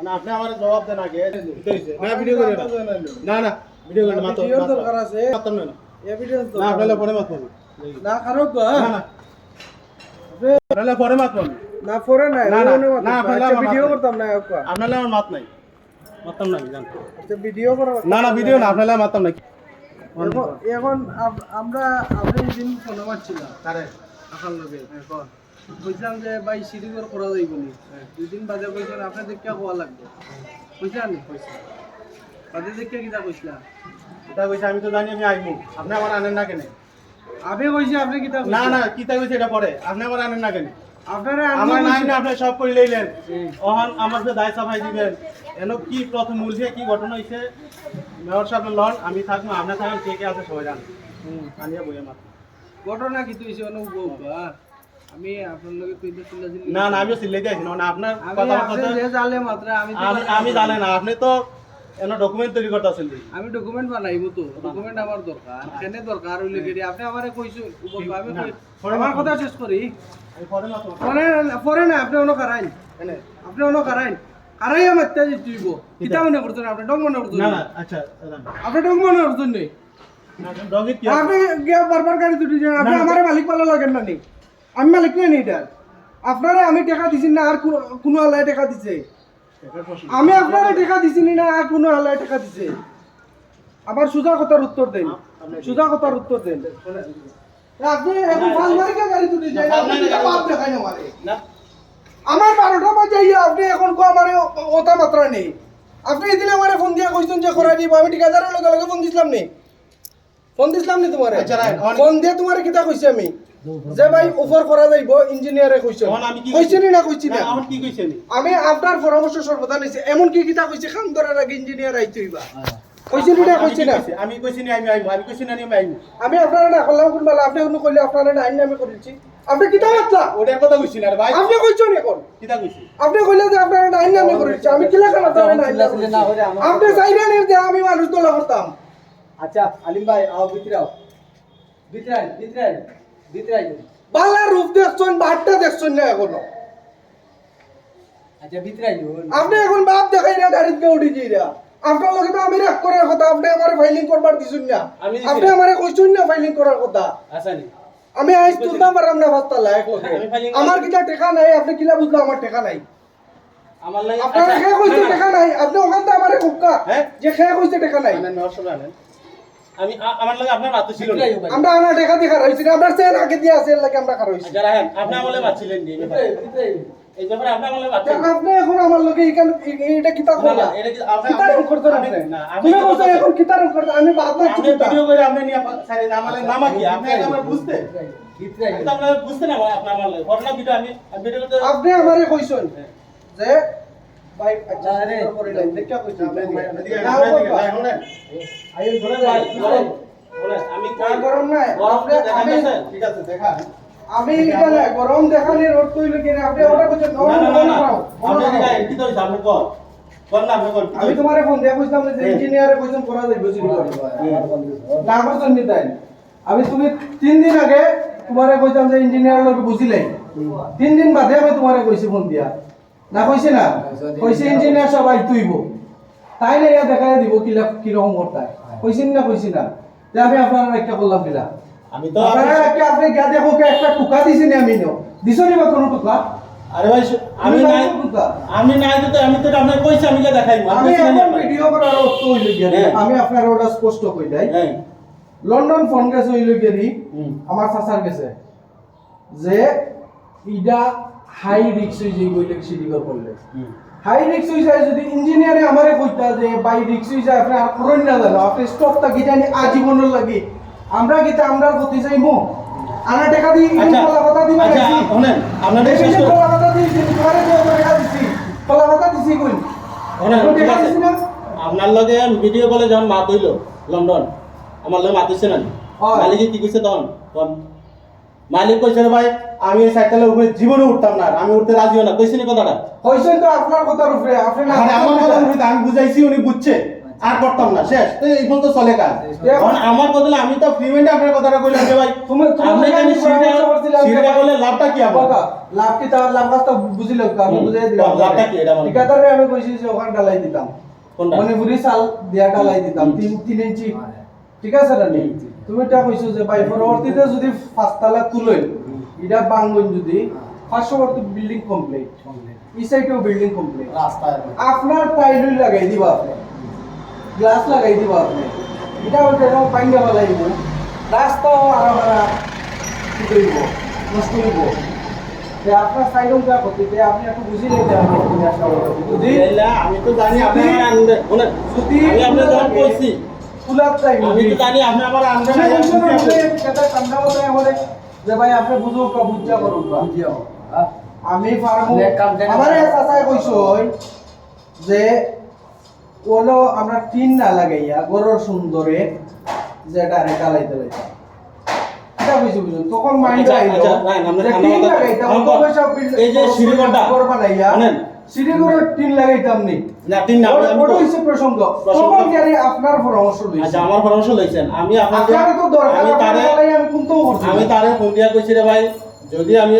মানে আপনি আমার জবাব দেন আগে না ভিডিও করে না না ভিডিও করে মাত্র ভিডিও দরকার আছে মাত্র না এভিডেন্স না আপনারা পরে মাত্র না খারাপ বা না না আপনারা পরে মাত্র না ফরে নাই না, না, ওনে না, আপনারা আমার ভিডিও মাত করতাম না ওকা আপনারা আমার মাত নাই মাত্র না জান আচ্ছা ভিডিও করা না না ভিডিও না আপনারা মাত্র না এখন আমরা আপনি দিন ফোন মারছিলাম আরে আকাল লগে বুঝলাম যে ভাই সিঁড়ি করে করা যাইব নি দুই দিন বাদে কইছেন আপনি দেখে হওয়া লাগবে বুঝলেন বাদে দেখে কিটা কইছিলা এটা কইছে আমি তো জানি আমি আইমু আপনি আমার আনেন না কেন আবে কইছে আপনি কিটা না না কিতা কইছে এটা পরে আপনি আমার আনেন না কেন আপনারা আমার নাই না আপনি সব করে লইলেন ওহান আমার যে দায় সাফাই দিবেন এনো কি প্রথম মূল দিয়ে কি ঘটনা হইছে মেয়র সাহেব লন আমি থাকবো আপনি থাকেন কে কে আছে সবাই জানেন আনিয়া বইয়া মাত্র ঘটনা কি তুইছে অনুভব আমি আপনার লগে কইতে চিল্লা চিল্লি না না আমিও সিল্লাই দিয়েছি না আপনার আমি কথা আপনি কথা যে জানলে মাত্র আমি জানেন না আপনি তো এনো ডকুমেন্ট তৈরি করতেছেন আমি ডকুমেন্ট বানাইবো তো ডকুমেন্ট আমার দরকার কেনে দরকার হইলে গেরি আপনি আমারে কইছো আমি আমার কথা শেষ করি আমি পরে মাত্র পরে না আপনি অন্য কারাইন এনে আপনি অন্য কারাইন কারাই আমার তেজ তুইব কিতা মনে করছেন আপনি ডগ মনে করছেন না না আচ্ছা আপনি ডগ মনে করছেন নেই ডগিত কি আপনি গিয়া বারবার গাড়ি তুটি যান আপনি আমারে মালিক পালা লাগেন না নি আমি মালিক নেই এটা আপনারে আমি টাকা দিছি না আর কোনো আলাই টাকা দিছে আমি আপনারে টাকা দিছি না আর কোনো আলাই টাকা দিছে আবার সুজা কথার উত্তর দেন সুজা কথার উত্তর দেন আপনি এখন ফাল মারি গাড়ি তুটি যান আপনি এটা বাপ দেখাই না মারে না আমার 12টা বাজে আপনি এখন কো আমারে ওটা মাত্রা নেই আপনি এদিন আমারে ফোন দিয়া কইছেন যে করাই দিব আমি ঠিকাদারের লগে লগে ফোন দিছিলাম নি তোমারে আচ্ছা, রাইট। ফোন দিয়ে তোমারে কিটা কইছি আমি যে ভাই অফার করা যাইব ইঞ্জিনিয়ারে কইছো তখন আমি কি কইছি না কইছি না আমার কি কইছেন আমি আপনার পরামর্শ সর্বদা নিছি এমন কি কিটা কইছি খান ধরার আগে ইঞ্জিনিয়ার আইতে হইবা কইছি না কইছি না আমি কইছি না আমি আইমু আমি কইছি না আমি আইমু আমি আপনারা না করলাম কোন বেলা আপনি কোনো কইলে আপনারা না আইন আমি করেছি আপনি কিটা মাতলা ওটার কথা কইছি না রে ভাই আপনি কইছেন এখন কিটা কইছি আপনি কইলে যে আপনারা না আইন আমি করেছি আমি কিলা কেন আপনারা না আইন আপনি চাইলেন যে আমি মানুষ তোলা করতাম আচ্ছা আলিম ভাই আও ভিতরাও ভিতরাই বালা রূপ দেখছেন বাটটা দেখছেন না এখনো আচ্ছা ভিতরাই আপনি এখন বাপ দেখাই না গাড়িতে উঠে যাইরা আপনার লগে তো আমি রাগ করার কথা আপনি আমারে ফাইলিং করবার দিছুন না আমি দিছি আপনি আমারে কইছুন না ফাইলিং করার কথা আসানি আমি আইস তুলতাম পারলাম না ফাস্তা লায়ক লগে আমি filing আমার কিটা টাকা নাই আপনি কিলা বুঝলা আমার টাকা নাই আমার লাগে আপনারা কে কইছে টাকা নাই আপনি ওখানতে আমারে কুক্কা হ্যাঁ? যে কে কইছে টাকা নাই মানে নরসব আনেন আমি আমার লাগে আপনার মাত্র ছিল না আমরা আমার টাকা দিয়ে খারাপ হইছি আমরা সেল আগে দিয়ে আছে লাগে আমরা খারাপ হইছি আচ্ছা রাহেন আপনি আমলে বাঁচিলেন নি এই ব্যাপারে আপনি আমলে বাঁচিলেন আপনি এখন আমার লগে এখানে এটা কিতা না কইলা না এটা কি আপনি কিতা রং করতে আপনি- আপনি না আমি তুমি বলছো এখন কিতা রং করতে আমি বাদ না আপনি ভিডিও করে আপনি নিয়ে সাইড আমলে নামা কি আপনি আমার বুঝতে ভিতরাই এটা আপনারা বুঝতে না ভাই আপনি আমার লাগে ঘটনা ভিডিও আমি ভিডিও করতে আপনি আমারে কইছেন যে ভাই আচ্ছা না রে। করে লাইন দেখা কইছি এদিকে না এদিকে বাবা। ভাই শুনেন আইও ধরে ভাই যাই শুনেন আমি না গরম নাই গরম আপনি দেখা আমি গেছে ঠিক আছে দেখা আমি এটা না গরম দেখানি রোড কইলে কি আপনি ওটা কইছেন না না না না আপনি আমি এটা কি তো আপনি কর না আপনি কর তোমারে ফোন দিয়া কইছিলাম যে ইঞ্জিনিয়ারে কইছেন করা যাইব সিটি না করছেন নি তাই আমি তুমি 3 দিন আগে তোমারে কইতাম যে ইঞ্জিনিয়ার লগে বুঝিলাই 3 দিন বাদে আমি তোমারে কইছি ফোন দিয়া না কইছে না কইছে ইঞ্জিনিয়ার সবাই তুইব তাই না ইয়া দেখাই দিব কি রকম করতায় কইছেন না কইছি না যে আমি আপনারা একটা করলাম কিলা আমি তো আপনারা কি আপনি গিয়া দেখো কে একটা টুকা দিছেন আমি নো দিছনি বা কোনো টুকা আরে ভাই আমি নাই আমি নাই তো আমি তো আপনাকে কইছি আমি কে দেখাইবো আমি এখন ভিডিও করার অর্থ হইল গিয়া হ্যাঁ। আমি আপনার ওটা স্পষ্ট কই দেই হ্যাঁ লন্ডন ফোন গেছে হইল গিয়া হুম। আমার চাচার গেছে যে ইডা হাই রিস্ক হই যাই কইলে সিটি করলে হাই রিস্ক হই যায় যদি ইঞ্জিনিয়ারে আমারে কইতা যে বাই রিস্ক হই যায় আপনি আর করুন না জানো আপনি স্টকটা কি জানি আজীবনের লাগি আমরা কিতা আমরা গতি যাইমু আনা টাকা দি আচ্ছা কলা কথা দিবা আচ্ছা গেছি শুনেন আপনাদের শেষ দেখেন করে কলা কথা দিছি তোমারে যে টাকা দিছি কলা কথা দিছি কই শুনেন কোনো ঠিক টাকা আছে দিছি না আপনার লগে ভিডিও কলে যখন মাত হইলো লন্ডন আমার লগে মাত হইছে না হয়। মালিক কি কইছে তখন তখন মালিক কইছে রে ভাই আমি এই সাইকেলের উপরে জীবনে উঠতাম না আমি উঠতে রাজিও না কইছিনি কথাটা হইছেন তো আপনার কথার উপরে আপনি না আরে আমার কথা উঠে আমি বুঝাইছি উনি বুঝছে আর করতাম না শেষ তো এই পর্যন্ত চলে কাজ এখন আমার বদলে আমি তো ফ্রি মাইন্ডে আপনার কথাটা কইলাম যে ভাই আপনি কেন সিরিটা বলে লাভটা কি আমার লাভ কি তার লাভ কাজটা বুঝিল আমি বুঝাই দিলাম লাভটা কি এটা মানে ঠিকাদারে আমি কইছি যে ওখান ডালাই দিতাম কোনটা মণিপুরি চাল দিয়া ডালাই দিতাম 3 ইঞ্চি ঠিক আছে না নি তুমি এটা কইছো যে ভাই পরবর্তীতে যদি 5 তলা তুলই এটা বাঙ্গন যদি 500 বর্ত বিল্ডিং কমপ্লিট এই সাইডেও বিল্ডিং কমপ্লিট রাস্তায় আপনার টাইলই লাগাই দিবা আপনি গ্লাস লাগাই দিবা আপনি এটা হচ্ছে যেমন পাঙ্গা বালাইব রাস্তাও আরামারা কি করিব নষ্ট হইব যে আপনার সাইডও যা করতে আপনি একটু বুঝি নিতে হবে যদি আমি তো জানি আপনি আমার আনবে বলেন যদি আমি আপনার যখন কইছি ফুলাপ চাই আমি তো জানি আপনি আমার আনবে না কথা ঠান্ডা মতো আমারে যে ভাই আপনি বুঝো কা বুঝা করুন বুঝিও আমি ফার্মু এক কাম দেখেন। আমারে চাচাই কইছো যে ওলো আমরা টিন না লাগাইয়া গরর সুন্দরে যে ডাইরেক্ট আলাইতে লাইতা এটা বুঝি বুঝুন তখন মাইন্ড আচ্ছা, আইলো আচ্ছা, রাইন, আমরা যে ঠান্ডা টিন মাথা- লাগাইতাম আমরা- কত পয়সা এই যে সিঁড়িঘরটা, ঘর বানাইয়া জানেন? সিঁড়িঘরে টিন লাগাইতাম নি না তিন না আমি ওটা হইছে প্রসঙ্গ প্রসঙ্গ। তখন কি আপনার পরামর্শ লইছি আচ্ছা আমার পরামর্শ লইছেন আমি আপনাকে আপনার তো দরকার আমি তারে আমি কোনটো করছি আমি তারে ফোন দিয়া কইছি রে ভাই যদি আমি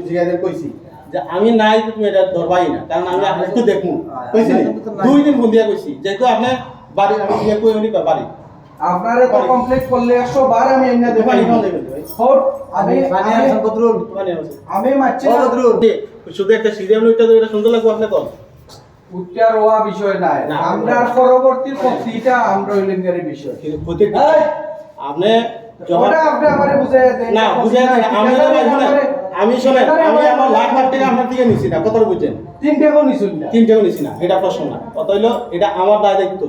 জিজ্ঞাসা কইছি যে আমি নাই তো তুমি এটা ধরবাই না কারণ আমি একটু দেখমু কইছি নি? 2 দিন ফোন দিয়া কইছি যেহেতু আপনি বাড়ি আমি ইয়ে কই উনি বাড়ি আপনারে তো কমপ্লিট করলে 100 বার আমি এনে দেব পানি কোন দেবেন ভাই হোট আমি পানি আর বদরুল মানে আছে আমি মারছি না বদরুল শুধু একটা সিরিয়াম লইটা তো এটা সুন্দর লাগবে আপনি কোন উচ্চা রোয়া বিষয় নাই না। আমরা পরবর্তী ক্ষতিটা আমরা হইলেঙ্গারের বিষয় ক্ষতি এই, আপনি যখন ওটা আপনি আমারে বুঝাই দেন না বুঝে আমি তো ভাই শুনেন আমি শুনেন আমি আমার লাখ লাখ টাকা আপনার থেকে নিছি না কত বুঝছেন 3 টাকা নিছুন না 3 টাকা নিছি না এটা প্রশ্ন না কত হইলো এটা আমার দায়িত্ব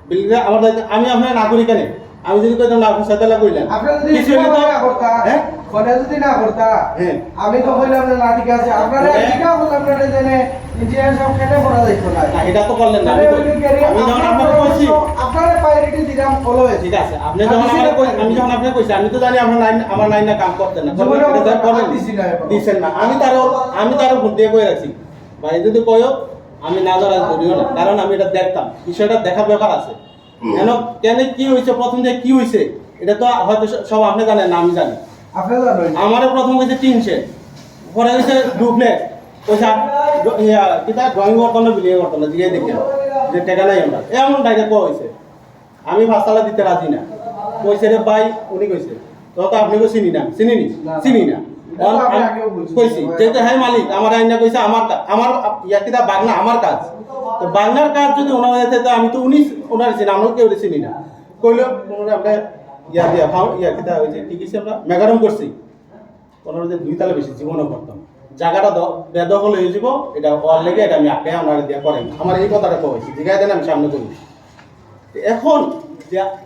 বিলটা আমার দায়িত্ব আমি আপনার নাগরিক কেন আমি যদি কইতাম না আপনি সাদালা কইলেন আপনি যদি কিছু হইলে তো না করতা হ্যাঁ কোনে যদি না করতা হ্যাঁ। আমি তো কইলাম যে না ঠিক আছে আপনারা হ্যাঁ। ঠিকা বললাম না জেনে ইঞ্জিনিয়ার সব কেটে পড়া যাইতো না না এটা তো করলেন না আমি যখন আপনাকে কইছি আপনারা প্রায়োরিটি দিলাম ফলো হয়েছে ঠিক আছে আপনি যখন আমাকে আমি যখন আপনাকে কইছি আমি তো জানি আপনার নাইন আমার নাইন না কাম করতেন না জীবনে এটা তো করেন দিছি না এখনো। দিছেন না আমি তারও ফোন দিয়ে কই রাখছি ভাই যদি কয়ও আমি না জানা করিও না কারণ আমি এটা দেখতাম বিষয়টা দেখার ব্যাপার আছে কেন কেন কি হইছে প্রথম যে কি হইছে এটা তো হয়তো সব আপনি জানেন না আমি জানি আপনারা জানেন আমারও প্রথম হইছে 3 সেট পরে হইছে ডুপ্লেক্স পয়সা ইয়া কিটা ড্রয়িং করতে না বিলিয়ে করতে না জিগে দেখে যে টাকা নাই আমরা এমন ডাইরেক্ট কো হইছে আমি ফাস্তালা দিতে রাজি না কইছে রে ভাই উনি কইছে তো আপনি কো চিনি না চিনি নি চিনি না কইছি যেহেতু হ্যাঁ মালিক আমার আইনা কইছে আমার ইয়া কিটা বাগনা আমার কাজ তো বাগনার কাজ যদি ওনার হইতে তো আমি তো উনি ওনার চিনি আমরা কেউ চিনি না কইলো ওনারে আমরা ইয়া দিয়া খাও ইয়া কিটা হইছে ঠিক আছে আমরা মেগারম করছি ওনার যে 2 তালা বেশি জীবনও করতাম জায়গাটা বেদখল হয়ে যাব এটা ওয়ার লেগে এটা আমি আগে আমরা দিয়া করেন আমার এই কথাটা কইছি জিগাই দেন আমি সামনে করি এখন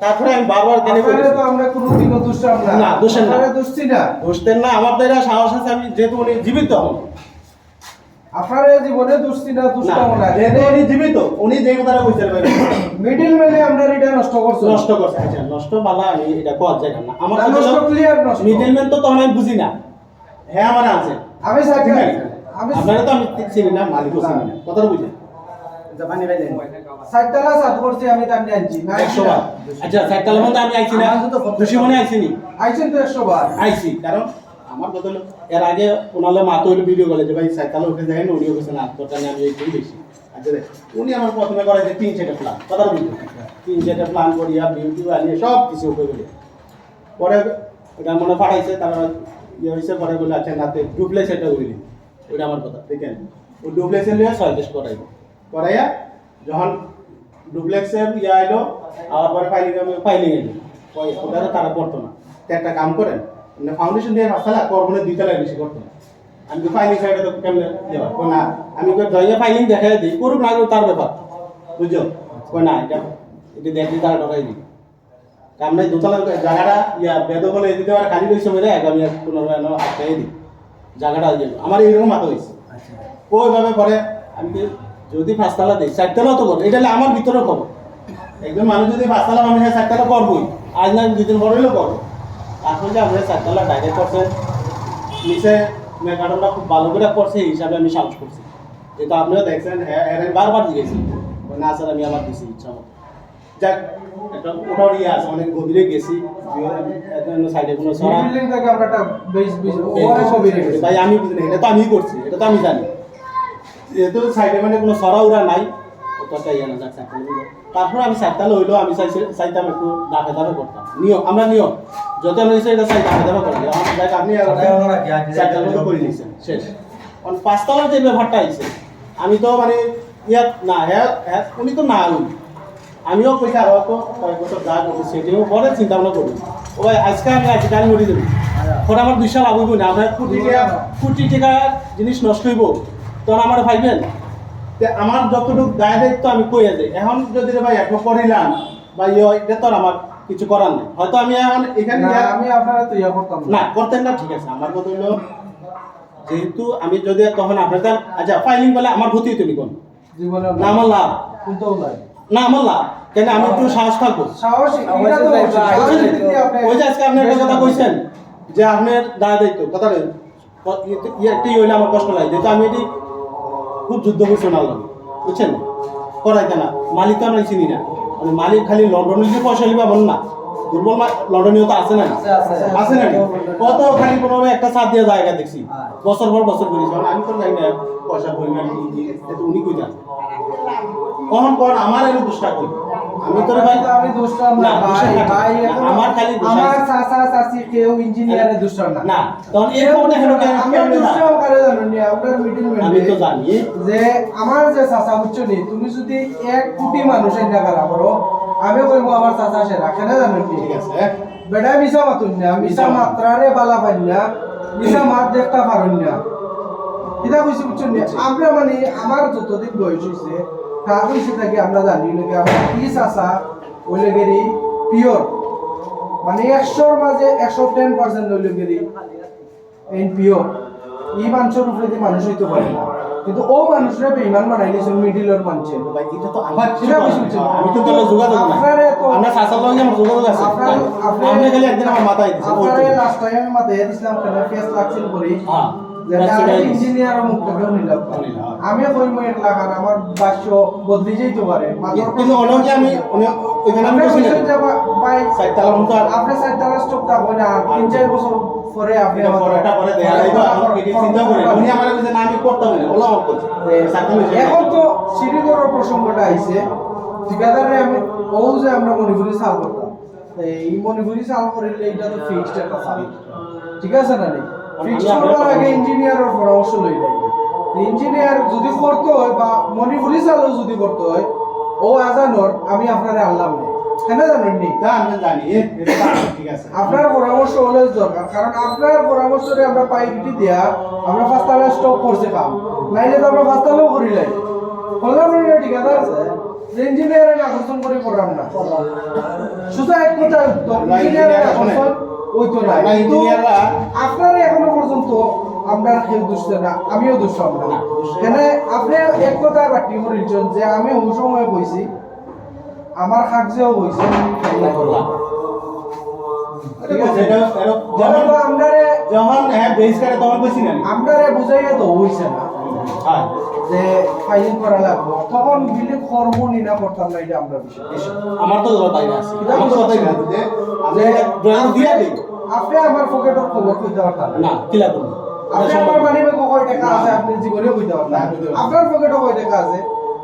তারপরে আমি বারবার কেন আপনারা তো আমরা কোনো দিনও দুষ্টাম না না, দোষের না। আপনারা দুষ্টি না বুঝতেন না আমার দ্বারা সাহস আছে আমি যেহেতু উনি জীবিত হন আপনারা জীবনে দুষ্টি না দুষ্টাম না যেহেতু উনি জীবিত উনি যে কথাটা কইছেন মিডল ম্যানে আমরা এটা নষ্ট করছি নষ্ট করছে আচ্ছা নষ্ট বালা আমি এটা কর যায় না আমার না, নষ্ট ক্লিয়ার নষ্ট মিডলম্যান তো তখন আমি বুঝি না হ্যাঁ আমার আছে আমি ঠিক সাথে আছে? আমি আপনারা তো আমি চিনি না মালিকও চিনি না কথাটা বুঝেন জাপানি ভাই দেন সাইডটালা সাত করছি আমি তার নিয়ে আনছি না 100 বার আচ্ছা সাইকেল মধ্যে আমি আইছি না আমার তো খুশি মনে আইছি নি আইছেন তো 100 বার আইছি কারণ আমার বদল এর আগে ওনালে মাতো হইলো ভিডিও বলে যে ভাই সাইকেল উঠে যায় না উনিও কিছু না আত্মটা নিয়ে আমি এই বেশি আচ্ছা দেখ উনি আমার প্রথমে করে যে 3 সেটের প্ল্যান কথা বুঝলেন 3 সেটের প্ল্যান করিয়া বিউটি আনিয়ে সব কিছু উপরে গেলে পরে এটা মনে পাঠাইছে তারপর ইয়ে হয়েছে পরে বলে আচ্ছা নাতে ডুপ্লেক্স এটা উইলি ওইটা আমার কথা দেখেন ওই ডুপ্লেক্সের লিয়ে 6 দেশ করাইবো করাইয়া যখন ডুপ্লেক্সের ইয়ে আইলো আবার পরে ফাইলিং এলো ওটা তারা করতো না তো একটা কাম করেন মানে ফাউন্ডেশন দিয়ে রাস্তা করবো না 2 তলায় বেশি করতো না আমি তো ফাইলিং সাইডে তো কেমনে দেওয়া কই না আমি কই ড্রয়িংয়ে ফাইলিং দেখাই দিই করুক না করুক তার ব্যাপার বুঝছো কই না এটা দেখি তারা ঢকাই দিই কাম নাই দোতলার জায়গাটা ইয়া বেদখল হয়ে দিতে পারে খালি রয়েছে মেরে আমি কোনো আটকাই দিই জায়গাটা আমার এইরকম মাথা হয়েছে ওইভাবে পরে আমি যদি 5 তালা দিই 4 তালাও তো করবো এটা হলে আমার ভিতরে খবর একজন মানুষ যদি 5 তালা আমি 4 তালা করবোই আজ না 2 দিন পর হইলেও করবো এখন যে আমরা 4 তালা ডাইরেক্ট করছেন নিচে মেকাডমটা খুব ভালো করে করছে এই হিসাবে আমি সাহস করছি যেহেতু আপনিও দেখছেন বারবার জিজ্ঞেছি না স্যার আমি আমার দিছি ইচ্ছা মতো যাক একটা ওটাও ইয়ে আছে অনেক গভীরে গেছি সাইডে কোনো সরা বিল্ডিং থেকে আমরা একটা বেশ ওভারে ছবি রেখেছি ভাই আমি বুঝি না, এটা তো আমি করছি, এটা তো আমি জানি যেহেতু সাইডে মানে কোনো সরা উড়া নাই অতটা ইয়ে না যাক সাইকেল তারপর আমি সাইকেল হইলো আমি চাইতাম একটু দাপে দাপে করতাম নিয়ম আমরা নিয়ম যত আমি এটা চাই দাপে দাপে করি আমার দেখ আপনি সাইকেল মতো করে নিয়েছেন শেষ কারণ পাঁচতলার যে ব্যাপারটা আইছে আমি তো মানে ইয়াত না হ্যাঁ হ্যাঁ উনি তো না আমিও পয়সা আরো তো কয়েক বছর যা করছি সেটিও পরে চিন্তা ভাবনা করি ও ভাই আজকে আমি আজকে গাড়ি মরি দেবো ওটা আমার 2 সাল আবুই না আপনার কোটি টাকা জিনিস নষ্ট হইব তখন আমার ভাইবেন আমার যতটুকু দায় দায়িত্ব আমি কইয়া যাই এখন যদি রে ভাই একবার করিলাম বা এটা তো আর আমার কিছু করার নেই হয়তো আমি এখন এখানে আমি আপনারা তো ইয়া করতাম না করতেন না ঠিক আছে আমার কথা হলো যেহেতু আমি যদি তখন আপনাদের আচ্ছা ফাইলিং করলে আমার ক্ষতি হতো নি কোন জীবনে না আমার লাভ কিন্তু নাই না আমার লাভ কেন আমি একটু সাহস থাকবো সাহস এটা তো ওই যে আজকে আপনি একটা কথা কইছেন যে আপনার দায় দায়িত্ব কথাটা একটাই হইলে আমার কষ্ট লাগে যেহেতু আমি এটি খুব যুদ্ধ করছি ওনার লাগে বুঝছেন করাইতে না মালিক তো আমরা চিনি না মানে মালিক খালি লন্ডনে যে পয়সা নিবে এমন না দুর্বল লন্ডনীয় তো আছে না আছে না কত খালি কোনো একটা সাথ দিয়ে জায়গা দেখছি বছর পর বছর করেছি আমি তো যাই না পয়সা পরিমাণ উনি কই যান কখন কখন আমার এর দোষটা কই আমি তো ভাই আমি দুষ্টাম না ভাই আমার খালি আমার চাচা চাচি কেউ ইঞ্জিনিয়ারে দুষ্টাম না না তখন এরকম দেখেন আমি দুষ্টাম করে জানো নি আপনার মিটিং আমি তো জানি যে আমার যে চাচা বুঝছো নি তুমি যদি 1 কোটি মানুষের টাকা করো আমি কইবো আমার চাচা সে রাখে না জানো কি ঠিক আছে বেটা মিছা মাতুন না মিছা মাত্রারে বালা পাই না মিছা মাত দেখতা পারুন না এটা কইছি বুঝছো নি আমরা মানে আমার যতদিন বয়স হইছে তা কইছে থাকি আমরা জানি নাকি আমরা কি চাচা ওইলে গেরি পিওর মানে 100 এর মাঝে 110% হইলে গেরি এন পিওর এই মানুষের উপরে যে মানুষ হইতে পারে না কিন্তু ও মানুষরা বেঈমান বানাই দিয়েছে মিডিলের মানুষে ভাই এটা তো আমার সেটা বুঝছি আমি তো তোর যোগাযোগ না আমরা সাসার লগে আমার যোগাযোগ আছে আপনি খালি একদিন আমার মাথায় দিছেন আপনারে লাস্ট টাইম আমি মাথায় দিছিলাম কেন ফেস লাগছিল করি হ্যাঁ যে ইঞ্জিনিয়ার মুক্ত কেউ নিলাম আমি কইম এক লাখ আর আমার বাক্য বদলি যাইতে পারে কিন্তু অনেকে আমি ওইখানে আমি বসে ভাই সাইতালার মতো আপনি সাইতালা স্টপ থাকবে না 3-4 বছর পরে আপনি পরেটা পরে দেখা যাইতো আমি কি চিন্তা করি উনি আমার কাছে না আমি করতাম না ওলা আমার করছে এখন তো সিঁড়িঘরের প্রসঙ্গটা আইছে ঠিকাদারে আমি ও যে আমরা মণিপুরি সাল করতাম এই মণিপুরি সাল করিলে এটা তো ফিক্সড একটা সাল ঠিক আছে না নি ফিক্সড করার আগে ইঞ্জিনিয়ারের পরামর্শ লই যাই ইঞ্জিনিয়ার যদি করতে হয় বা মণিপুরি সালও যদি করতে হয় ও আজানর আমি আপনারে আনলাম না কেন জানেন নি আমি জানি এটা ঠিক আছে আপনার পরামর্শ অলওয়েজ দরকার কারণ আপনার পরামর্শে আমরা প্রায়োরিটি দেয়া আমরা ফাস্টালে স্টপ করতে কাম নাইলে তো আমরা ফাস্টালেও করিলাই বললাম না ঠিক আছে ইঞ্জিনিয়ারের আকর্ষণ করে করলাম না শুধু এক কথা ইঞ্জিনিয়ারের আকর্ষণ ওই তো না ইঞ্জিনিয়াররা আপনারা এখনো পর্যন্ত আমরা কেউ দুষছে না আমিও দুষলাম না কেন আপনি এক কথা বাটি করেছেন যে আমি ওই সময় বইছি আমার কাগজেও বইছে যখন হ্যাঁ বেস করে তখন বসি না আমরারে বুঝাইয়া তো হইছে না হ্যাঁ যে ফাইলিং করা লাগবে তখন বিলে করব নি না করতাম না এটা আমরা বিষয় আমার তো বাইরে আছে আমার তো কথাই না যে আমি ড্রয়িং দিয়া দেই আপনি আমার পকেটের খবর কইতে পারতাম না কি লাগবে আপনি আমার মানি ব্যাগে কয় টাকা আছে আপনি জীবনে কইতে পারতাম আপনার পকেটে কয় টাকা আছে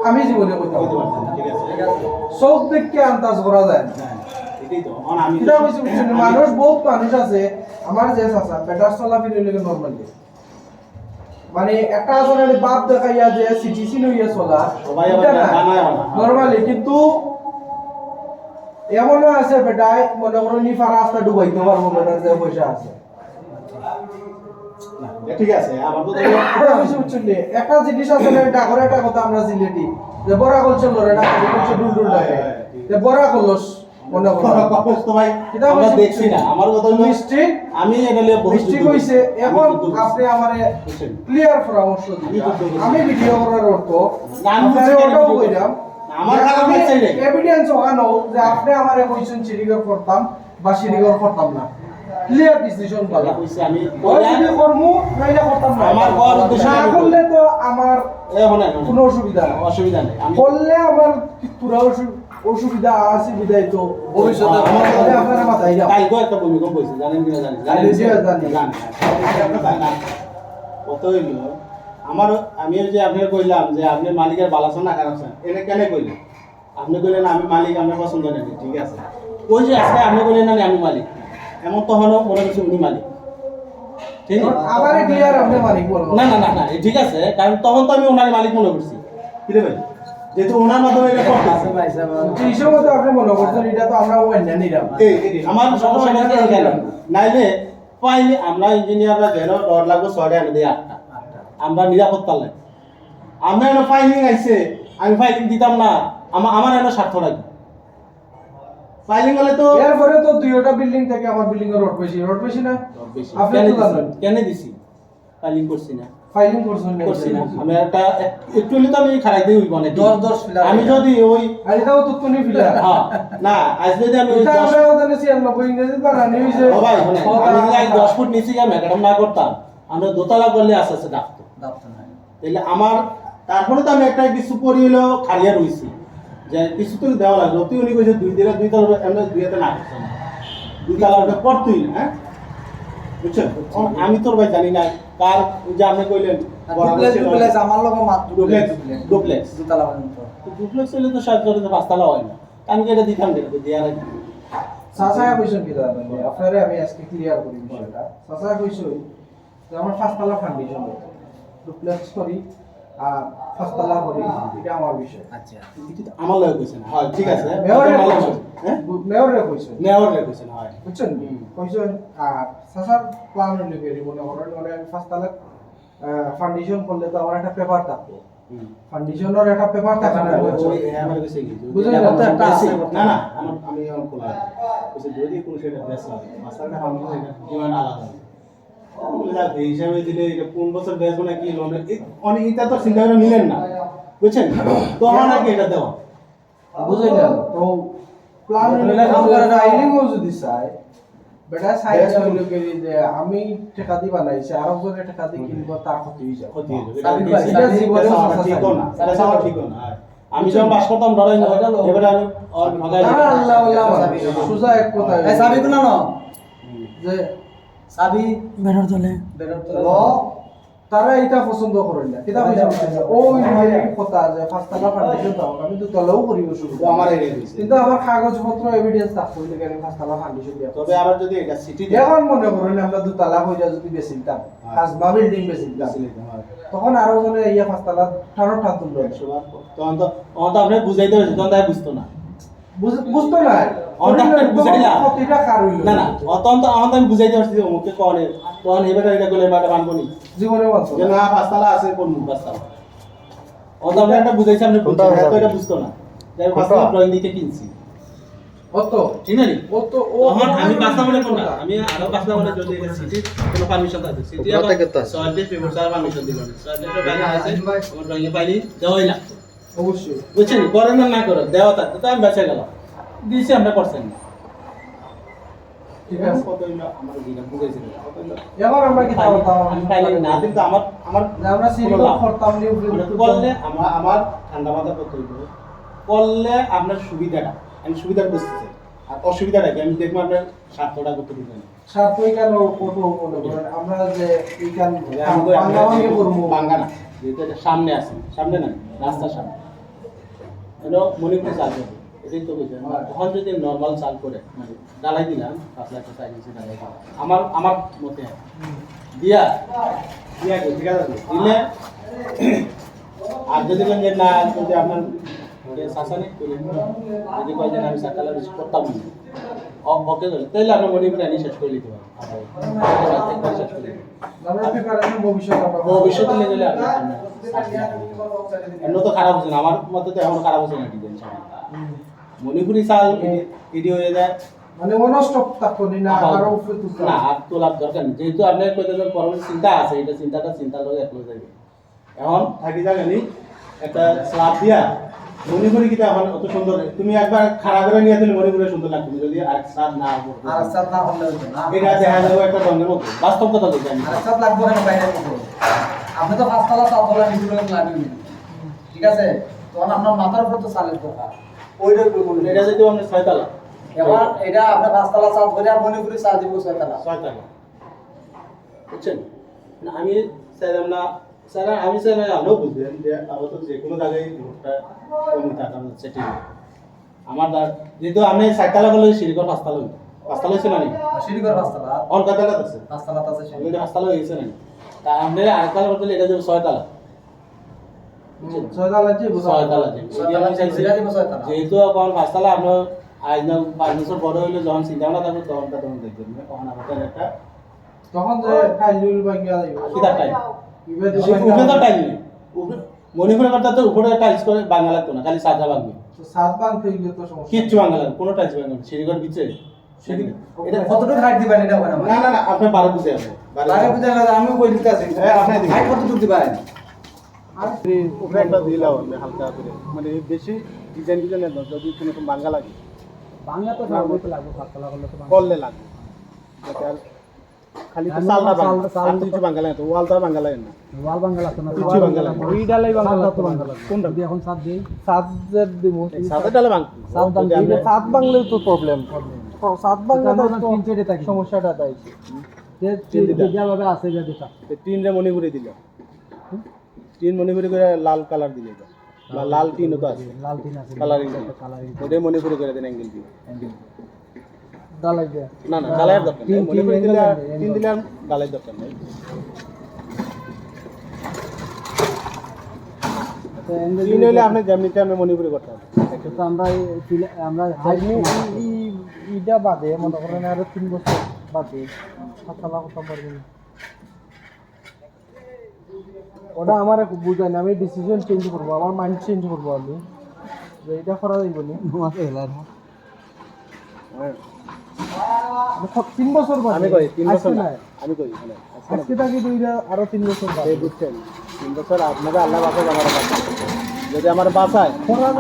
আমি জীবনে কইতে পারতাম ঠিক আছে সব দেখকে আন্দাজ করা যায় না এটাই তো আমি এটা হইছে বুঝছেন মানুষ বহুত মানুষ আছে আমার যে চাচা বেটার চলাফেরা লাগে নরমালি মানে একটা আসলে বাপ দেখাইয়া যে সিটিসি লইয়া চলা সবাই আবার জানায় না নরমালি কিন্তু এমনও আছে বেটাই মনে করো নি ফারা রাস্তা ডুবাইতে পারবো বেটার যে পয়সা আছে ঠিক আছে আমার তো এটা হইছে বুঝছেন একটা জিনিস আছে না ডাকরে একটা কথা আমরা জিলেটি যে বড়া কলছে লরে না কলছে ডুলডুল লাগে যে বড়া কলস মনে করো কপস তো ভাই আমরা দেখছি না আমার কথা হলো মিষ্টি আমি এটা নিয়ে বহুত মিষ্টি কইছে এখন আপনি আমারে ক্লিয়ার পরামর্শ দিন আমি ভিডিও করার অর্থ আপনারে ওটাও কইলাম আমার কাছে চাই না এভিডেন্স ওখানে যে আপনি আমারে কইছেন সিরিগর করতাম বা সিরিগর করতাম না ক্লিয়ার ডিসিশন পালা কইছি আমি ওই যদি করমু নাইলে করতাম না আমার বড় উদ্দেশ্য না করলে তো আমার এ হনে কোনো অসুবিধা নাই অসুবিধা নেই আমি করলে আমার পুরো অসুবিধা আছে বিদায় তো ভবিষ্যতে আপনারা মাথায় যাও কালকেও একটা ভূমিকম্প হয়েছে জানেন কিনা জানি জানি কত হইল আমার আমি ওই যে আপনার কইলাম যে আপনি মালিকের বালাসন না খারাপ আছেন এনে কেন কইলেন আপনি কইলেন আমি মালিক আমার পছন্দ নেই ঠিক আছে ওই যে আজকে আপনি কইলেন না আমি মালিক এমন তখনও মনে করছি উনি মালিক ঠিক আছে আবারে ক্লিয়ার আপনি মালিক বলবো না না না না ঠিক আছে কারণ তখন তো আমি ওনার মালিক মনে করছি কি রে ভাই যেহেতু ওনার মাধ্যমে এটা করতেছে এই সময় তো আপনি মনে করছেন এটা তো আমরা ওয়াইনা নিলাম এই আমার সমস্যা নাই এখানে নাইলে পাইলে আমরা ইঞ্জিনিয়াররা যেন ডর লাগবে 6টা এনে দেই 8টা আমরা নিরাপত্তা লাগে আমরা এনে ফাইলিং আইছে আমি ফাইলিং দিতাম না আমার এনে স্বার্থ রাখি ফাইলিং হলে তো এরপরে তো দুইটা বিল্ডিং থেকে আমার বিল্ডিং এর রোড বেশি না আপনি তো জানেন কেন দিছি ফাইলিং করছি না ফাইলিং করছেন করছি না আমি একটা একটু হলে তো আমি খারাই দিই হইব না 10 ফিলার আমি যদি ওই আর এটাও তো তুমি ফিলার হ্যাঁ না আজ যদি আমি ওই এটা 10 আমরা ওখানে 96 ইংরেজি বানানি হইছে ও ভাই শুনে আমি যদি আজ 10 ফুট নিচে গিয়ে ম্যাকাডাম না করতাম আমরা দোতলা করলে আস্তে আস্তে ডাকতো তাহলে আমার তারপরে তো আমি একটা কিছু করি হলো খালিয়া রইছি যে কিছু তো দেওয়া লাগলো তুই উনি কইছে দুই তলা এমন দুইতে না দুই তলা ওটা করতুই না হ্যাঁ বুঝছেন আমি তোর ভাই জানি না কার ওই যে আপনি কইলেন ডুপ্লেক্স আমার লগে মাত্র ডুপ্লেক্স দুতলা পর্যন্ত ডুপ্লেক্স হলে তো সাত করে পাঁচতলা হয় না আমি কি এটা দিতাম না দেয়া রাখি সাসা কইছেন কি জানেন আপনারে আমি আজকে ক্লিয়ার করি বিষয়টা সাসা কইছেন যে আমার পাঁচতলা ফাউন্ডেশন ডুপ্লেক্স করি আর পাঁচতলা করি এটা আমার বিষয় আচ্ছা আমার লাগে কইছেন হ্যাঁ ঠিক আছে হ্যাঁ মেয়রে কইছেন মেয়র লাগে কইছেন হয় বুঝছেন কইছেন আর সাসার প্ল্যান হইলে বেরি মনে করেন মানে আমি পাঁচতলা ফাউন্ডেশন করলে তো আমার একটা পেপার থাকবে ফাউন্ডেশনের একটা পেপার থাকে না আমার কাছে কি বুঝলেন না না আমি এখন খোলা কইছে যদি কোনো সেটা বেশ লাগে মাসালটা আমি এটা ডিমান্ড আলাদা বলে এই হিসাবে দিলে এটা 5 বছর বেচবো না কি লোন অনেক এটা তো চিন্তা করে নিলেন না বুঝছেন তো আমার নাকি এটা দেওয়া বুঝলেন তো প্ল্যান হইলে আমরা ফাইলিংও যদি চাই বেটা সাইজ হইলো কি যে আমি টাকা দি বানাইছি আর একজনের টাকা দি কিনবো তার ক্ষতি হয়ে যায় ক্ষতি হয়ে যাবে এটা জীবনে ঠিক না এটা আমার ঠিক না আমি যখন বাস করতাম ডরাই না এবারে আমি আর ভাগাই আল্লাহ আল্লাহ সুজা এক কথা এই চাবি কোনা ন যে চাবি বেরর তলে ল তারা এটা পছন্দ করেন না কিতাব হিসাবে ওই কথা যে পাঁচতলা ফাউন্ডেশন দাও আমি দুতলাও করিব শুরু আমার এরিয়া হইছে কিন্তু আমার কাগজপত্র এভিডেন্স থাকতে হইলে কেন পাঁচতলা ফাউন্ডেশন দিয়া তবে আবার যদি এটা সিটি এখন মনে করেন আমরা দুতলা কইরা যদি বেচিতাম পাঁচবা বিল্ডিং বেচিতাম তখন আরো জনে ইয়া পাঁচতলা ঠাড়ো ঠাড় তুললো তখন তো আপনি বুঝাইতে পারছি তখন তাই বুঝতো না বুঝতো না প্রতিটা কার হইল না না তখন তো আমি বুঝাইতে পারছি যে অমুকে কনে তখন এবারে এটা করলে এবারে মানবো নি জীবনে মাত্র যে না পাঁচতলা আছে কোন পাঁচতলা অত আমরা একটা বুঝাইছি আপনি তো এটা বুঝতো না তাই পাঁচতলা ড্রয়িং দিতে কিনছি অত ঠিক না নি ও তো ও তখন আমি পাঁচতলা মানে কোনটা আমি আরো পাঁচতলা মানে যদি এটা সিটি কোনো পারমিশন থাকে সিটি আবার 6 পেপার সারা পারমিশন দিল না 6 পেপার বাইরে আছে আমার ড্রয়িং এ পাইনি দেওয়াই না অবশ্যই বুঝছেন করেন না করেন দেওয়া থাকতো তো আমি বেঁচে গেলাম দিয়েছি আমরা করছেন না ঠিক আছে কত হইলো আমার দিকে বুঝাইছিল কত হইলো এবার আমরা কি তাও আমি পাইলে না কিন্তু আমার আমরা সিরিয়াল করতাম নিউ করলে আমার ঠান্ডা মাথা করতে হইব করলে আপনার সুবিধাটা আমি সুবিধাটা বুঝতেছি আর অসুবিধাটা কি আমি দেখবো আপনার স্বার্থটা করতে দিবেন সাতই কেন কত মনে করেন আমরা যে এইখান বাংলাকে করবো বাঙ্গানা যেটা সামনে আছে সামনে না রাস্তার সামনে এটা মণিপুর চাল করবে এটাই তো বুঝলেন তখন যদি নর্মাল চাল করে মানে ডালাই দিলাম 5 লাখ টাকা ইঞ্চি ডালাই দিলাম আমার মতে দিয়া ঠিক আছে দিলে আর যদি বলেন যে না যদি আপনার শাসনে যদি কয় যে আমি সকালে বেশি করতাম না ওকে তাহলে আপনার মণিপুর আনি শেষ করে দিতে পারেন আমরা প্রিপারেশন ভবিষ্যতে নিয়ে গেলে এমন তো খারাপ হচ্ছে না আমার মতে তো এমন খারাপ হচ্ছে না ডিজাইন মণিপুরি চাল এটি হয়ে যায় মানে নষ্ট থাকতো না আরো উপরে না আর তোলার দরকার নেই যেহেতু আপনার কইতে পরবর্তী চিন্তা আছে এটা চিন্তা লগে এক হয়ে যাবে এখন থাকি জানেনি একটা স্ল্যাব দিয়া মণিপুরি কিটা এখন অত সুন্দর তুমি একবার খারাপ করে নিয়ে দিলে মণিপুরি সুন্দর লাগবে যদি আর স্ল্যাব না আর সাত না হলে না এটা দেখা যাবে একটা রঙের মতো বাস্তব কথা বলছি আমি আর সাত লাগবে না বাইরে মতো আপনি তো পাঁচতলা চালতলা নিচে লাগবে ঠিক আছে তখন আপনার মাথার উপর তো চালের দরকার ওইটা বলুন এটা যদি আমরা 6 তলা এখন এটা আপনার 5 তলা ছাদ করে আর মণিপুরি ছাদ দিব 6 তলা। 6 তলা বুঝছেন না আমি চাইলাম না স্যার আমি চাই না আপনিও বুঝবেন যে আপাতত যে কোনো জায়গায় রোডটা কমই থাকা হচ্ছে ঠিক আছে। আমার যেহেতু আমি 6 তলা বলে সিঁড়িঘর 5 তলা 5 তলা হয়েছে না নি সিঁড়ি করে 5 তলা, অন কত তলা আছে 5 তলা আছে সিঁড়ি। আমি 5 তলা হয়েছে না তা আমরা আরেকতলা বলতে এটা দেব 6 তলা 6 তলা যে 6 তলা দেব 6 তলা সিঁড়ি দিব 6 তলা। যেহেতু এখন 5 তলা আপনার আজ না 5 বছর বড় হইলে যখন চিন্তা ভাবনা থাকবে তখন দেখবেন তখন আমাদের একটা তখন যে টাইলুল বাকি আছে কিতা টাইম বিবাদ উপরে তো টাইম নেই মণিপুরের কথা তো উপরে টাইলস করে বাংলা লাগতো না খালি সাদা বাংলা তো সাত বাংতে গেলে তো সমস্যা কিচ্ছু বাংলা লাগবে কোনো টাইলস বাংলা না সিঁড়িঘর বিচে সিঁড়ি এটা কতটুকু হাইট দিবেন এটা করেন না না না আপনি 12 দিতে হবে লাগে বুঝা না আমি কই দিতে আছি। হ্যাঁ আপনি দিবেন হাইট কতটুকু দিবেন? উপরে একটা দিলাও আমি হালকা করে মানে বেশি ডিজাইন না যদি কোনো বাংলা লাগে বাংলা তো সর্বত লাগবে 7 তলা করলে তো করলে লাগবে যাতে আর খালি তো চালটা চাল কিছু বাংলা লাগে তো ওয়ালটা বাংলা লাগে না ওয়াল বাংলা আছে না, কিছু বাংলা লাগে ওই ডালাই বাংলা তো বাংলা কোনটা যদি এখন ছাদ দেই সাত যে দিব সাদা ডালে বাংলা সাত দাম এই যে সাত বাংলেও তো প্রবলেম সাত বাংলা আমরা তো তিন চারটে থাকি। সমস্যাটা তাই যে যেভাবে আছে যে দিতা তিনটা মণিপুরি দিল তিন মণিপুরি করে লাল কালার দিলে বা লাল তিন তো আছে লাল তিন আছে কালারিং কালারিং ওটাই মণিপুরি করে দেন অ্যাঙ্গেল দিয়ে ডালাই যে না না ডালাইয়ের দরকার নেই তিন মণিপুরি দিলে angle তিন দিলে আর ডালাইয়ের দরকার নেই তিন হইলে আপনি যেমনিতে আপনি মণিপুরি করতে হবে তো আমরা আমরা হাইট ইটা বাদে মনে করেন আরো 3 বছর বাদে সাত তলা করতে পারবেন ওটা আমার বুঝাই না আমি ডিসিশন চেঞ্জ করবো আমার মাইন্ড চেঞ্জ করবো আমি যে এটা করা যাইব না তোমাকে হেলার হ্যাঁ 3 বছর বাদে আমি কই 3 বছর আজকে না না আমি কই মানে আজকে থাকি দুইটা আরো 3 বছর বাদে এই বুঝছেন 3 বছর আপনাকে আল্লাহ বাঁচায় আমার বাঁচায় যদি আমার বাঁচায়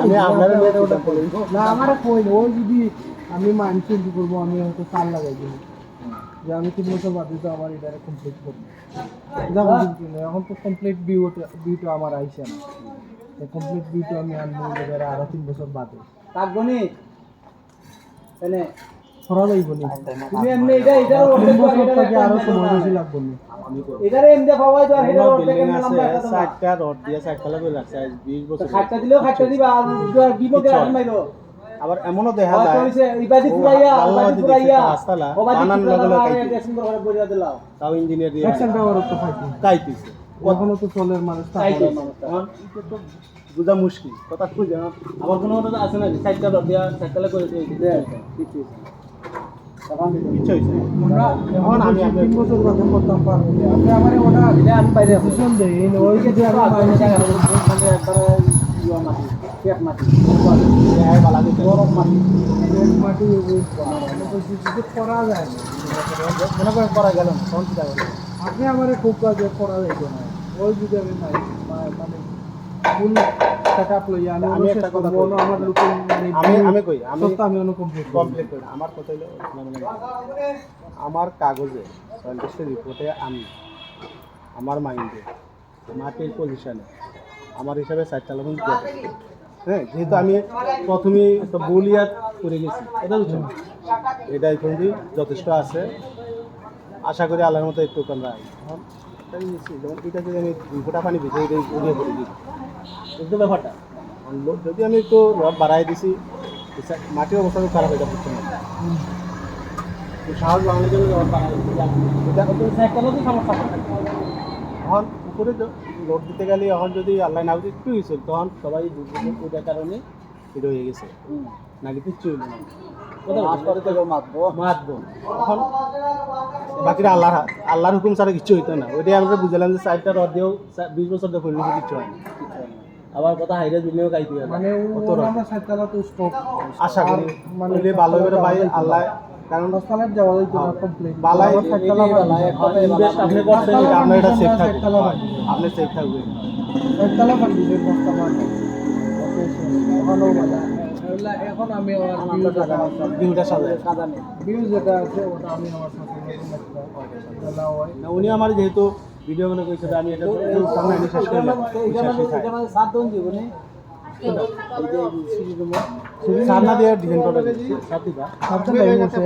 আমি আপনার মেয়েটা ওটা বলি না আমার কই না ওই যদি আমি মাইন্ড চেঞ্জ করবো আমি হয়তো সাল লাগাই দিব যে আমি 3 বছর বাদে তো আমার এটা কমপ্লিট করবো যাবো কিন্তু না, এখন তো কমপ্লিট ভিউটা আমার আইছে না কমপ্লিট ভিউটা আমি আনবো এবারে আরো 3 বছর বাদে থাকবো নি তাহলে করা যাইব না তুমি এমনি এটা তিন বছর থেকে আরো সময় বেশি লাগবে না এটারে এমনি পাওয়াই তো আর এটা বিল্ডিং আছে 60টা রড দিয়ে 60 তলা করে রাখছে 20 বছর খাটটা দিলেও খাটটা দিবা আর বিমকে রাখেন মাইলো আবার এমনও দেখা হয়তো যায় হইছে ইবাদি পুরাইয়া ইবাদি পুরাইয়া রাস্তালা ওবাদি বানান পুরাইয়া লগলে আর কাইতে এটা সুন্দর করে বইরা দিলাও তাও ইঞ্জিনিয়ার দিয়ে অ্যাকশন টাওয়ার তো ফাইটি কাইতেছে এখনো তো চলের মানুষ কাইতে এখন এটা তো বোঝা মুশকিল কথা বুঝা আমার কোনো কথা আছে না 60টা রড দিয়া 60 তলা করে দিয়ে কিছু তখন কিছু হইছে আমরা এখন আমি 3 বছর বাদে করতাম পারবো না। আপনি আমারে ওটা দিলে আমি বাইরে আছি ডিসিশন দেন ওই যে আমি বাইরে মানে একবারে ইয়া মাটি কেক মাটি এই বালা দিতে গরম মাটি মাটি ওই কিছু করা যায় না মনে করেন করা গেল না কোন চিন্তা করবেন আপনি আমারে খুব কাজে করা যাইতো না ওই যদি আমি মানে ফুল সেটআপ লইয়া আমি আমি একটা কথা বলো আমার লুকিং আমি কই আমি সত্য আমি অনু কমপ্লিট কমপ্লিট করি আমার কথা হলো আমার কাগজে সায়েন্টিস্টের রিপোর্টে আমি আমার মাইন্ডে মাটির পজিশনে আমার হিসাবে 60 তলা পর্যন্ত হ্যাঁ যেহেতু আমি প্রথমে একটা বলিয়াত করে গেছি এটা বুঝছেন এটা এখন যথেষ্ট আছে আশা করি আল্লাহর মতো একটু কম রাখি যেমন এটা যদি আমি 2 ফোঁটা পানি ভিতরে উড়িয়ে পড়ে দিই বুঝতে ব্যাপারটা যদি আমি একটু রড বাড়াই দিছি মাটির অবস্থা খুব খারাপ হয়ে যাবে বুঝছেন সাহস বাংলার জন্য রড বাড়াই এখন উপরে লোড দিতে গেলে এখন যদি আল্লাহ না বুঝে একটু হয়েছিল তখন সবাই ওটার কারণে এটা হয়ে গেছে নাকি কিচ্ছু হইল না মাতবো এখন বাকিরা আল্লাহর হুকুম ছাড়া কিচ্ছু হইতো না ওইটাই আমরা বুঝলাম যে 4টা রড দিয়েও 20 বছর ধরে পরিবেশে কিচ্ছু হয় না আবার কথা হাইরে বিলিও গাইতে হবে মানে কত ও রড আমরা সাততলা তো স্টপ আশা করি মানে মানে ভালো করে পাই আল্লাহ কারণ দশতলা যাওয়া যাইতো না কমপ্লিট বালাই সাততলা ইনভেস্ট আপনি করছেন এটা আপনার এটা সেফ থাকবে আপনি সেফ থাকবে সাততলা বাকি যে দশতলা ওকে ভালো বালা এখন আমি ভিউটা সাজায় ভিউ যেটা আছে ওটা আমি আমার সাথে না হয় না উনি আমার যেহেতু ভিডিও মনে করেছে আমি এটা সামনে শেষ করলাম সাত দিন জীবনে সামনা দিয়ে ডিজাইন করে দিচ্ছি সাত দিবা সবটা লাইন আছে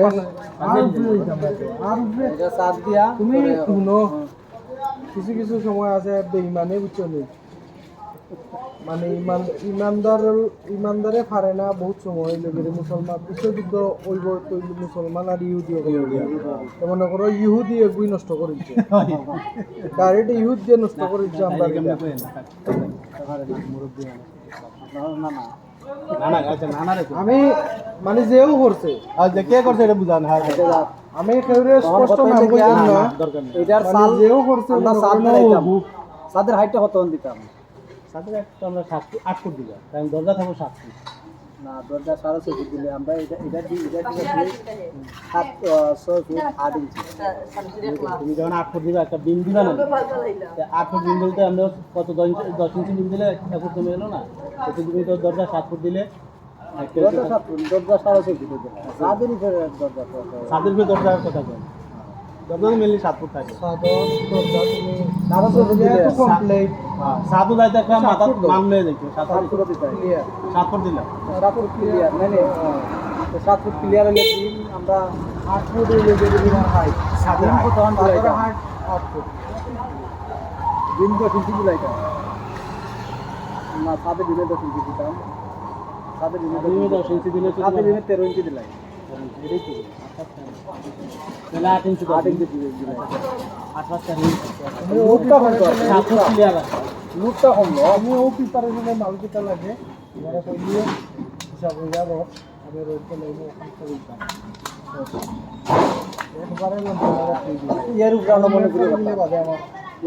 আর উপরে হইতাম না তো। আর উপরে এটা সাত দিয়া তুমি শুনো কিছু কিছু সময় আছে বেঈমানে বুঝছো নি মানে ইমানদারে পারে না বহুত সময় লোকের মুসলমান বিশ্বযুদ্ধ ওইব তো মুসলমান আর ইহুদি তো মনে করো ইহুদি এগুই নষ্ট করেছে ডাইরেক্ট ইহুদ দিয়ে নষ্ট করেছে আমরা না না না না আচ্ছা না না রে আমি মানে যেও করছে আর যে কে করছে এটা বুঝান হ্যাঁ আমি কেউরে স্পষ্ট নাম কইতাম না দরকার নেই এটার মানে সাল যেও করছে আমরা মনে সাত করেন দিলাম ও সাদের হাইটটা কত দিতাম সাথে একটা আমরা 8 ফুট দিবা কারণ দরজা থাকো 7 ফুট না দরজা 6.5 ফুট দিলে আমরা এটা সাত 6 ফুট 8 ইঞ্চি তুমি যখন 8 ফুট দিবা একটা বিম দিবা না 8 ফুট বিম দিলে আমরা কত 10 ইঞ্চি বিম দিলে 1 ফুট কমে এলো না তো তুমি তো দরজা 7 ফুট দিলে দরজা 7 ফুট দরজা 6.5 ফুট দিলে সাদের উপরে দরজা সাদের উপরে দরজার কথা বল দরজা তো মেনলি 7 ফুট থাকে সাধারণ দরজা তুমি 6.5 ফুট দিলে তো কমপ্লিট সাদু যাইতে একটা মাথা মানলে দেখো 7 7 ফুট দিতে হয় ক্লিয়ার 7 ফুট দিলাম 7 ফুট ক্লিয়ার মানে 7 ফুট ক্লিয়ার হলে দিন আমরা 8 ফুট হইলে যদি তোমার হাইট সাদের দিন কত হন সাধারণ দিলাইতাম হাইট 8 ফুট দিন 10 ইঞ্চি দিলাইতাম না সাদের দিনে 10 ইঞ্চি দিতাম সাদের দিনে তুমি 10 ইঞ্চি দিলে তো সাদের দিনে 13 ইঞ্চি দিলাই এটাই তো তাহলে 8 ইঞ্চি 8 ইঞ্চি দিলাই 8 5 4 ইঞ্চি লুটটা কম তো 7 ফুট ক্লিয়ার আছে লুটটা কম না আমি ও প্রিপারেশনে মাল কিটা লাগে এবারে কইলে হিসাব হয়ে যাব আমি রোড তো লইবো ওখান থেকে দিতাম একবারে লম্বা ঠিক দিই এর উপরে আমরা মনে করি দিলে বাদে আমার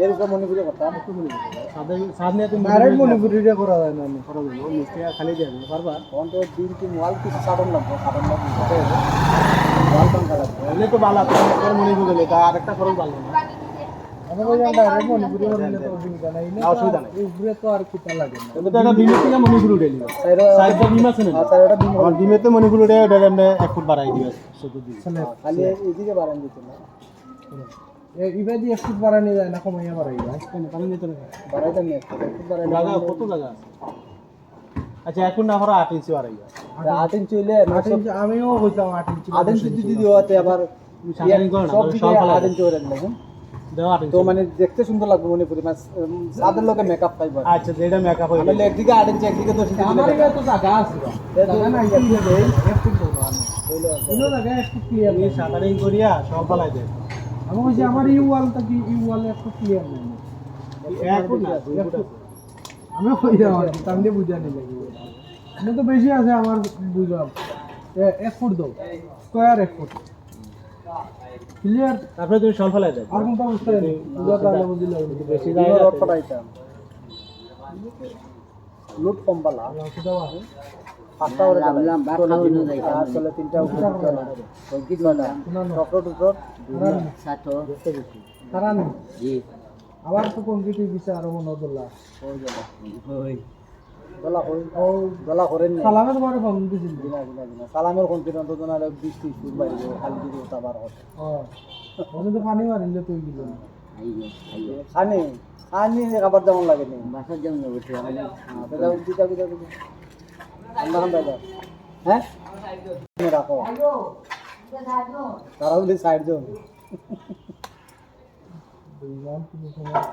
এর উপরে মনে করি কথা সাদের সামনে তুমি ডাইরেক্ট মনিপুরিটা করা যায় না আমি করো ও মিস্ত্রি খালি দিয়ে দেবে পারবা তখন তো দিন তিন ওয়াল কিছু সাধন লাগবে ওয়াল কাম করা এলে তো ভালো আছে এর মনে বুঝলে তা আরেকটা খরচ ভালো না আমি বললাম ডাইরেক্ট মনিপুরি করলে তো অসুবিধা নাই না অসুবিধা নাই। উপরে তো আর কিটা লাগে না কিন্তু এটা বিমের থেকে মণিপুর উঠে নিবে সাইডটা বিম আছে না স্যার এটা দিন আমার বিমেতে মণিপুর উঠে ওটা আমরা 1 ফুট বাড়াই দিবে শুধু দিবে খালি এদিকে বাড়ান দিতে না ইবে দিয়ে একটু বাড়ানি যায় না কমাইয়া বাড়াই যায় কারণ নিতে না বাড়াইতে নিয়ে একটু বাড়াই জায়গা কত জায়গা আছে আচ্ছা এখন না আমরা 8 ইঞ্চি বাড়াই 8 ইঞ্চি হইলে 8 ইঞ্চি আমিও কইতাম 8 ইঞ্চি 8 ইঞ্চি যদি দিওয়াতে আবার সাধারণ করে না সব সব দিকে ফেলা 8 ইঞ্চি করে দিলাম দাও 8 তো ইঞ্চি মানে দেখতে সুন্দর লাগবে মনে করি মানে সাদের লোকে মেকআপ পাইবা আচ্ছা যেটা মেকআপ হয়ে তাহলে একদিকে 8 ইঞ্চি একদিকে 10 ইঞ্চি আমার দিলে এখানে তো জায়গা আছে জায়গা নাই কি হবে একটু বলবো আমি কোনো জায়গা একটু ক্লিয়ার তুমি সাদারিং করিয়া সব ফেলাই দেয় আমি বলছি আমার ইউ ওয়ালটা কি ইউ ওয়ালে একটু ক্লিয়ার নাই 1 ফুট না 2 ফুট আছে আমি কইরা আর তামলে বুঝানি লাগবে আমি তো বেশি আছে আমার বুঝলাম 1 ফুট দাও স্কয়ার 1 ফুট ক্লিয়ার তারপরে তুমি সব ফেলাই দেয় আর কোনটা বুঝতে নেই বুঝা তাহলে বুঝলে বেশি দিনের জায়গা রড পাঠাইতাম লুট কম পালা সেটা আছে 5টা করে দিলাম বাটা দিন যাইতাম আসলে 3টা উপরে কি বলা টপর টপর সাতো কারণ জি আবার তো কম্পিটিভ বিষয় আরো মনে হলো ওই গলা করেন না সালামে তোমার ফোন দিছিল দিনা সালামের কোন দিন অন্তত না 20-30 ফুট বাইরে খালি দিদি ওটা বার হয় ওই তো পানি মারিলে তুই গিল খানি খাবার যেমন লাগে নি বাসার যেমন বসে দাদা দিদা আমরা খান দাদা হ্যাঁ রাখো তারা বলি সাইড জন দুইজন কিছু সময়